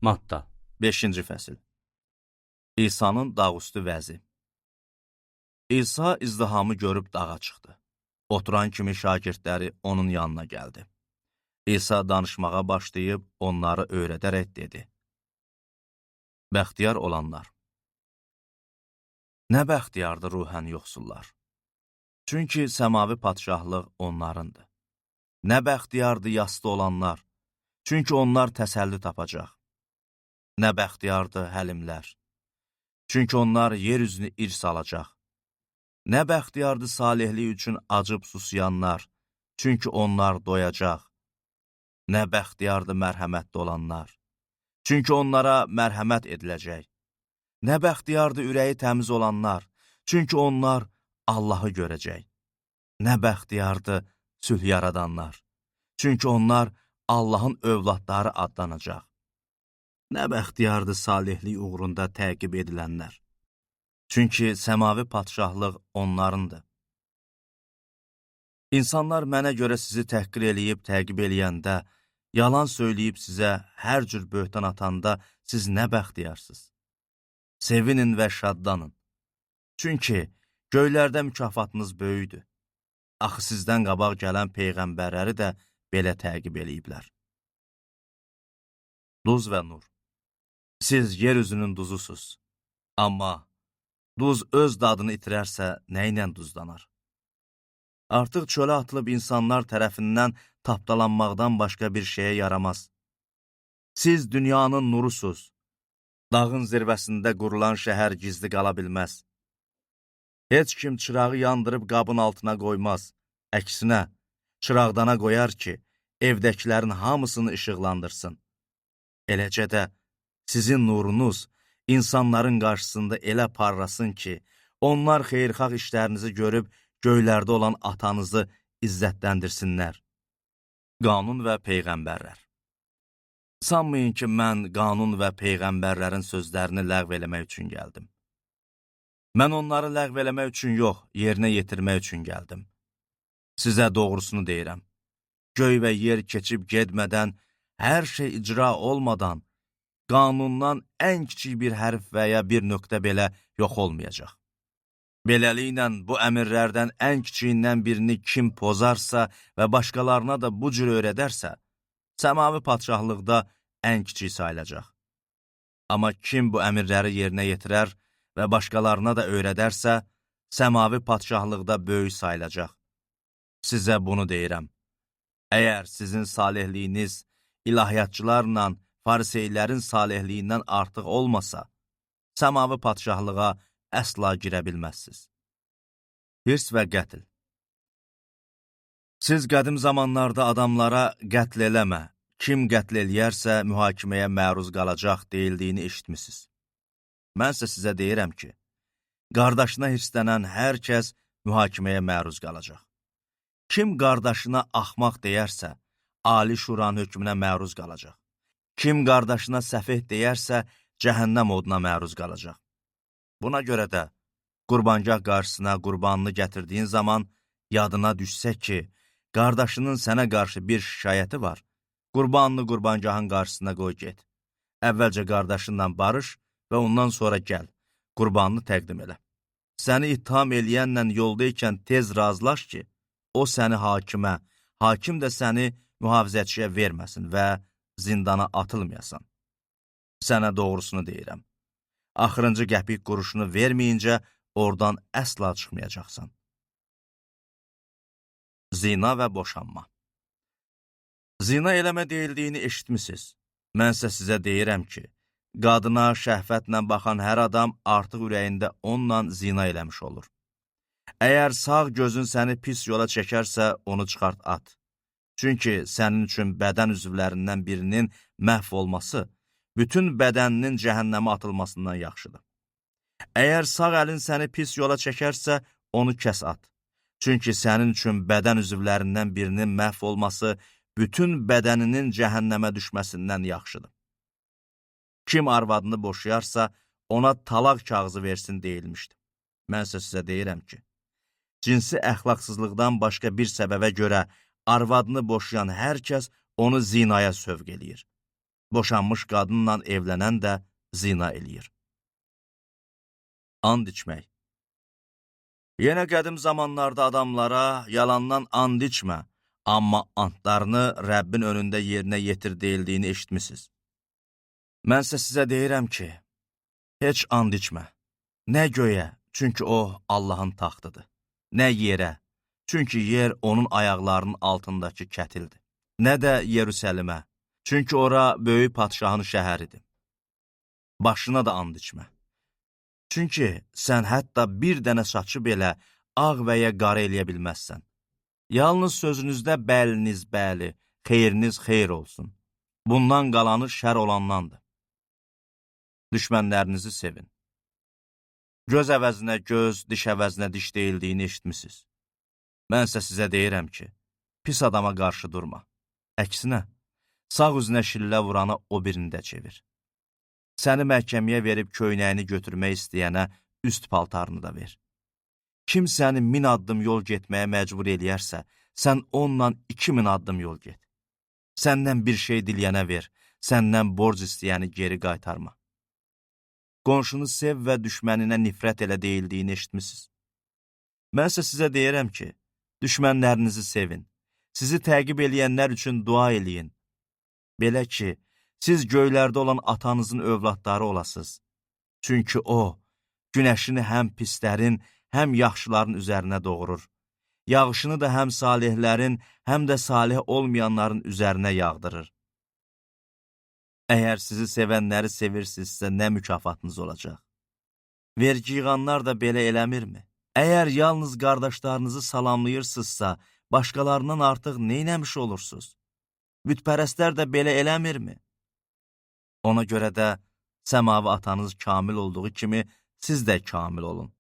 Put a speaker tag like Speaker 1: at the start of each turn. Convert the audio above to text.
Speaker 1: Matta
Speaker 2: 5-ci fəsil. İsa'nın dağüstü vəzi. İsa izdihamı görüb dağa çıxdı. Oturan kimi şagirdləri onun yanına gəldi. İsa danışmağa başlayıb onları öyrədərək dedi. Bəxtiyar olanlar. Nə bəxtiyardır ruhən yoxsullar. Çünki səmavi padşahlıq onlarındır. Nə bəxtiyardır yaslı olanlar. Çünki onlar təsəlli tapacaq. Nə bəxtiyardır həlimlər. Çünki onlar yer üzünü irs alacaq. Nə bəxtiyardır salihlik üçün acıb susayanlar. Çünki onlar doyacaq. Nə bəxtiyardır mərhəmətli olanlar. Çünki onlara mərhəmət ediləcək. Nə bəxtiyardır ürəyi təmiz olanlar. Çünki onlar Allahı görəcək. Nə bəxtiyardır sülh yaradanlar. Çünki onlar Allahın övladları adlanacaq. Nə bəxtiyardır salihlik uğrunda təqib edilənlər. Çünki səmavi padşahlıq onlarındır. İnsanlar mənə görə sizi təhqir eləyib təqib eləyəndə, yalan söyləyib sizə hər cür böhtan atanda siz nə bəxtiyarsınız. Sevinin və şadlanın. Çünki göylərdə mükafatınız böyükdür. Axı sizdən qabaq gələn peyğəmbərləri də belə təqib eləyiblər. Duz və nur. Siz yer üzünün duzusuz. Amma duz öz dadını itirərsə, nə ilə duzlanar? Artıq çölə atılıb insanlar tərəfindən tapdalanmaqdan başqa bir şeyə yaramaz. Siz dünyanın nurusuz. Dağın zirvəsində qurulan şəhər gizli qala bilməz. Heç kim çırağı yandırıb qabın altına qoymaz. Əksinə, çıraqdana qoyar ki, evdəkilərin hamısını işıqlandırsın. Eləcə də sizin nurunuz insanların qarşısında elə parlasın ki, onlar xeyirxah işlərinizi görüb göylərdə olan atanızı izzətləndirsinlər. Qanun və Peyğəmbərlər. Sanmayın ki, mən qanun və Peyğəmbərlərin sözlərini ləğv eləmək üçün gəldim. Mən onları ləğv eləmək üçün yox, yerinə yetirmək üçün gəldim. Sizə doğrusunu deyirəm. Göy və yer keçib gedmədən, hər şey icra olmadan, qanundan ən kiçik bir hərf və ya bir nöqtə belə yox olmayacaq. Beləliklə, bu əmirlərdən ən kiçiyindən birini kim pozarsa və başqalarına da bu cür öyrədərsə, səmavi padşahlıqda ən kiçik sayılacaq. Amma kim bu əmirləri yerinə yetirər və başqalarına da öyrədərsə, səmavi padşahlıqda böyük sayılacaq. Sizə bunu deyirəm. Əgər sizin salihliyiniz ilahiyyatçılarla fariseylərin salihliyindən artıq olmasa, səmavi padşahlığa əsla girə bilməzsiniz. Hirs və qətl. Siz qədim zamanlarda adamlara qətl eləmə, kim qətl eləyərsə mühakiməyə məruz qalacaq deyildiyini eşitmisiniz. Mənsə sizə deyirəm ki, qardaşına hirslənən hər kəs mühakiməyə məruz qalacaq. Kim qardaşına axmaq deyərsə, Ali Şuranın hökmünə məruz qalacaq. Kim qardaşına səfeh deyərsə, cəhənnəm oduna məruz qalacaq. Buna görə də qurbangah qarşısına qurbanını gətirdiyin zaman yadına düşsə ki, qardaşının sənə qarşı bir şikayəti var, qurbanını qurbangahın qarşısına qoy get. Əvvəlcə qardaşınla barış və ondan sonra gəl, qurbanını təqdim elə. Səni ittiham eləyənlə yoldaykən tez razılaş ki, o səni hakimə, hakim də səni mühafizəçiyə verməsin və zindana atılmayasan. Sənə doğrusunu deyirəm. Axırıncı qəpik quruşunu verməyincə oradan əsla çıxmayacaqsan. Zina və boşanma. Zina eləmə deyildiyini eşitmisiniz. Mənsə sizə deyirəm ki, qadına şəhvətlə baxan hər adam artıq ürəyində onunla zina eləmiş olur. Əgər sağ gözün səni pis yola çəkərsə, onu çıxart at. Çünki sənin üçün bədən üzvlərindən birinin məhv olması, bütün bədəninin cəhənnəmə atılmasından yaxşıdır. Əgər sağ əlin səni pis yola çəkərsə, onu kəs at. Çünki sənin üçün bədən üzvlərindən birinin məhv olması, bütün bədəninin cəhənnəmə düşməsindən yaxşıdır. Kim arvadını boşayarsa, ona talaq kağızı versin deyilmişdir. Mənsə sizə deyirəm ki, cinsi əxlaqsızlıqdan başqa bir səbəbə görə arvadını boşayan hər kəs onu zinaya sövq eləyir. Boşanmış qadınla evlənən də zina eləyir. And içmək. Yenə qədim zamanlarda adamlara yalandan and içmə, amma andlarını Rəbbin önündə yerinə yetirdiyini eşitmisiniz. Mənsə sizə deyirəm ki, heç and içmə. Nə göyə, çünki o Allahın taxtıdır. Nə yerə, çünki yer onun ayaqlarının altındakı kətildir. Nə də Yerusəlimə, çünki ora böyük padşahın şəhəridir. Başına da and içmə. Çünki sən hətta bir dənə saçı belə ağ və ya qara eləyə bilməzsən. Yalnız sözünüzdə bəliniz bəli, xeyriniz xeyr olsun. Bundan qalanı şər olandandır. Düşmənlərinizi sevin. Göz əvəzinə göz, diş əvəzinə diş deyildiyini eşitmisiniz. Mənsə sizə deyirəm ki, pis adama qarşı durma. Əksinə, sağ üzünə şillə vuranı o birində çevir. Səni məhkəməyə verib köynəyini götürmək istəyənə üst paltarını da ver. Kim səni 1000 addım yol getməyə məcbur eləyərsə, sən onunla 2000 addım yol get. Səndən bir şey diləyənə ver, səndən borc istəyəni geri qaytarma. Qonşunu sev və düşməninə nifrət elə deyildiyini eşitmisiniz. Mənsə sizə deyirəm ki, düşmənlərinizi sevin, sizi təqib eləyənlər üçün dua eləyin. Belə ki, siz göylərdə olan atanızın övladları olasınız. Çünki o, günəşini həm pislərin, həm yaxşıların üzərinə doğurur. Yağışını da həm salihlərin, həm də salih olmayanların üzərinə yağdırır. Əgər sizi sevənləri sevirsinizsə, nə mükafatınız olacaq? Vergi yığanlar da belə eləmirmi? Əgər yalnız qardaşlarınızı salamlayırsınızsa, başqalarından artıq neynəmiş olursunuz? Bütpərəstlər də belə eləmirmi? Ona görə də səmavi atanız kamil olduğu kimi siz də kamil olun.